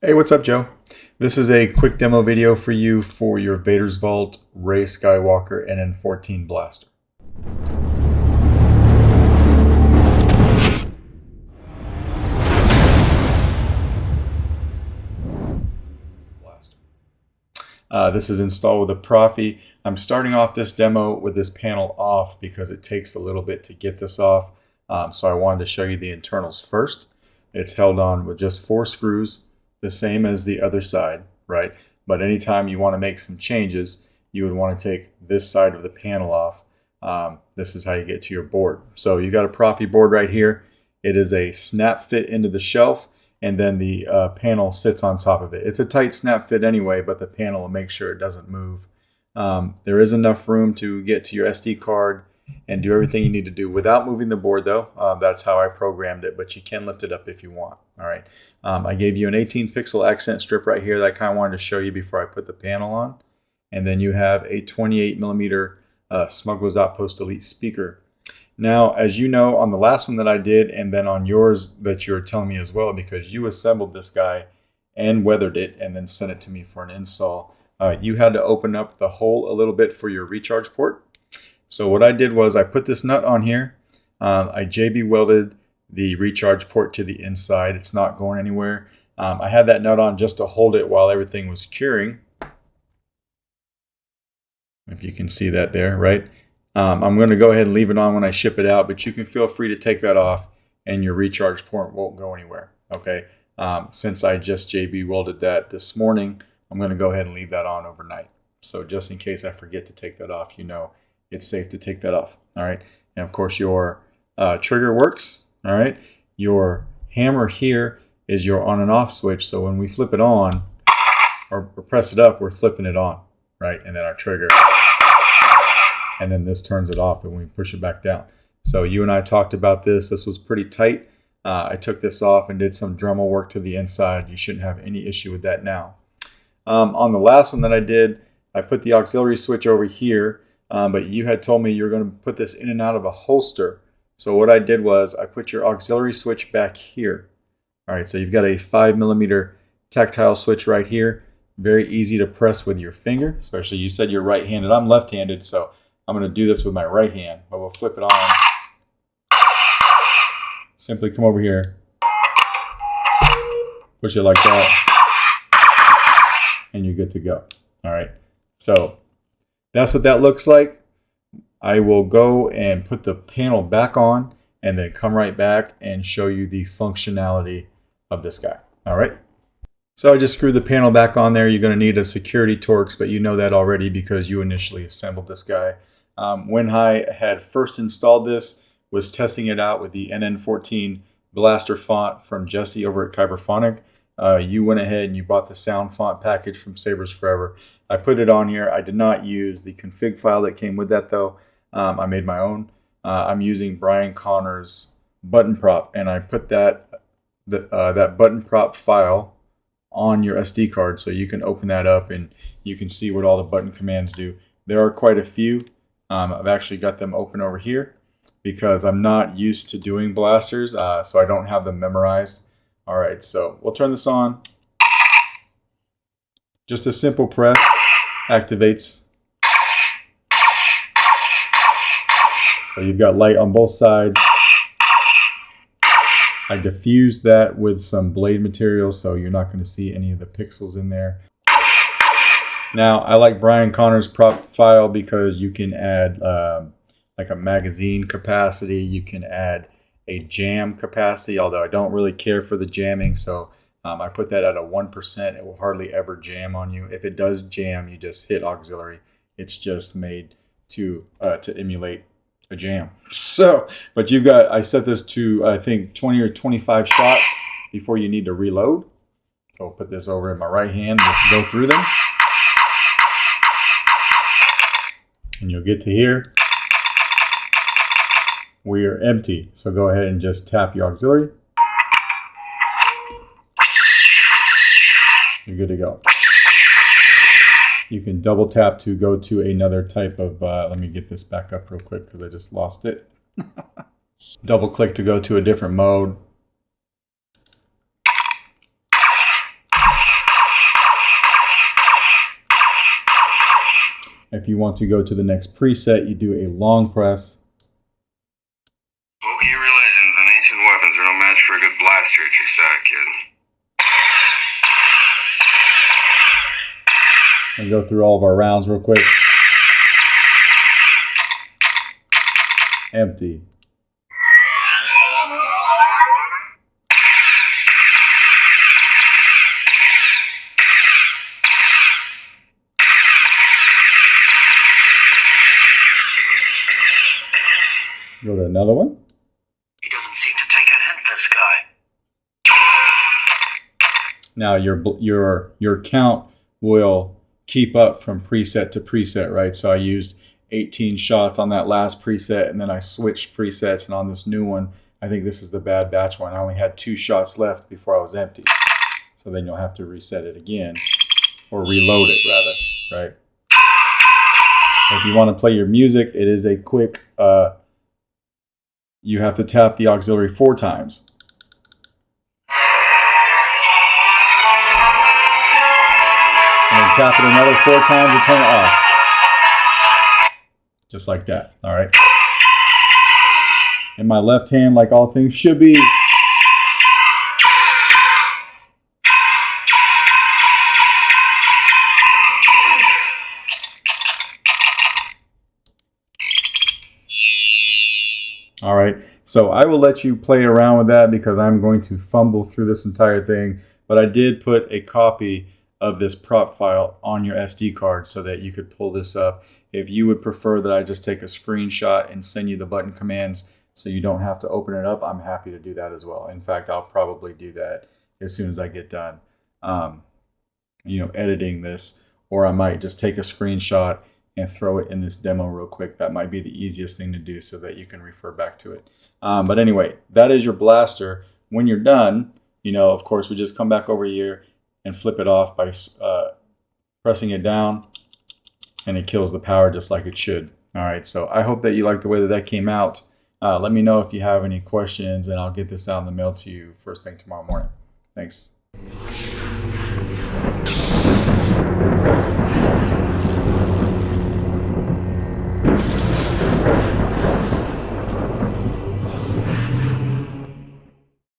Hey, what's up, Joe? This is a quick demo video for you for your Vader's Vault Rey Skywalker NN-14 blaster. This is installed with a Proffie. I'm starting off this demo with this panel off because it takes a little bit to get this off. So I wanted to show you the internals first. It's held on with just 4 screws, the same as the other side, right? But anytime you want to make some changes, you would want to take this side of the panel off. This is how you get to your board. So you got a Proffie board right here. It is a snap fit into the shelf, and then the panel sits on top of it. It's a tight snap fit anyway, but the panel will make sure it doesn't move. There is enough room to get to your SD card and do everything you need to do without moving the board, though. That's how I programmed it, but you can lift it up if you want. All right. I gave you an 18 pixel accent strip right here that I kind of wanted to show you before I put the panel on. And then you have a 28 millimeter Smuggler's Outpost Elite speaker. Now, as you know, on the last one that I did, and then on yours that you're telling me as well, because you assembled this guy and weathered it and then sent it to me for an install, you had to open up the hole a little bit for your recharge port. So what I did was I put this nut on here. I JB welded the recharge port to the inside. It's not going anywhere. I had that nut on just to hold it while everything was curing. If you can see that there, right? I'm going to go ahead and leave it on when I ship it out, but you can feel free to take that off and your recharge port won't go anywhere. Okay. Since I just JB welded that this morning, I'm going to go ahead and leave that on overnight. So just in case I forget to take that off, you know it's safe to take that off. All right. And of course your trigger works. All right. Your hammer here is your on and off switch. So when we flip it on or press it up, we're flipping it on. Right. And then our trigger. And then this turns it off when we push it back down. So you and I talked about this. This was pretty tight. I took this off and did some Dremel work to the inside. You shouldn't have any issue with that now. On the last one that I did, I put the auxiliary switch over here, but you had told me you were going to put this in and out of a holster. So what I did was I put your auxiliary switch back here. All right, so you've got a 5 millimeter tactile switch right here. Very easy to press with your finger, especially you said you're right-handed. I'm left-handed, so I'm going to do this with my right hand, but we'll flip it on. Simply come over here, push it like that, and you're good to go. All right, so that's what that looks like. I will go and put the panel back on and then come right back and show you the functionality of this guy. All right. So I just screwed the panel back on there. You're going to need a security Torx, but you know that already because you initially assembled this guy. When I had first installed this, was testing it out with the NN-14 blaster font from Jesse over at Kyberphonic. You went ahead and you bought the sound font package from Sabers Forever. I put it on here. I did not use the config file that came with that though. I made my own. I'm using Brian Connor's button prop, and I put that button prop file on your SD card so you can open that up and you can see what all the button commands do. There are quite a few. I've actually got them open over here because I'm not used to doing blasters, so I don't have them memorized. All right, so we'll turn this on. Just a simple press activates. So you've got light on both sides. I diffused that with some blade material, so you're not going to see any of the pixels in there. Now, I like Brian Connor's prop file because you can add like a magazine capacity. You can add a jam capacity, although I don't really care for the jamming. So I put that at a 1%. It will hardly ever jam on you. If it does jam, you just hit auxiliary. It's just made to emulate a jam. So, but you've got, I set this to, I think, 20 or 25 shots before you need to reload. So I'll put this over in my right hand, just go through them. And you'll get to here. We are empty. So go ahead and just tap your auxiliary. You're good to go. You can double tap to go to another type of, let me get this back up real quick because I just lost it. Double click to go to a different mode. If you want to go to the next preset, you do a long press. Wookiee religions and ancient weapons are no match for a good blaster at your side, kid. And go through all of our rounds real quick. Empty. Go to another one. He doesn't seem to take a hint, this guy. Now your count will keep up from preset to preset, right? So I used 18 shots on that last preset, and then I switched presets, and on this new one, I think this is the Bad Batch one, I only had 2 shots left before I was empty. So then you'll have to reset it again, or reload it rather, right? If you want to play your music, it is a quick, you have to tap the auxiliary 4 times. And then tap it another 4 times to turn it off. Just like that, all right? In my left hand, like all things should be. All right, so I will let you play around with that because I'm going to fumble through this entire thing, but I did put a copy of this prop file on your SD card so that you could pull this up. If you would prefer that I just take a screenshot and send you the button commands so you don't have to open it up, I'm happy to do that as well. In fact, I'll probably do that as soon as I get done, editing this, or I might just take a screenshot and throw it in this demo real quick. That might be the easiest thing to do so that you can refer back to it. But anyway, that is your blaster. When you're done, of course, we just come back over here and flip it off by pressing it down, and it kills the power just like it should. All right, so I hope that you like the way that came out. Let me know if you have any questions, and I'll get this out in the mail to you first thing tomorrow morning. Thanks.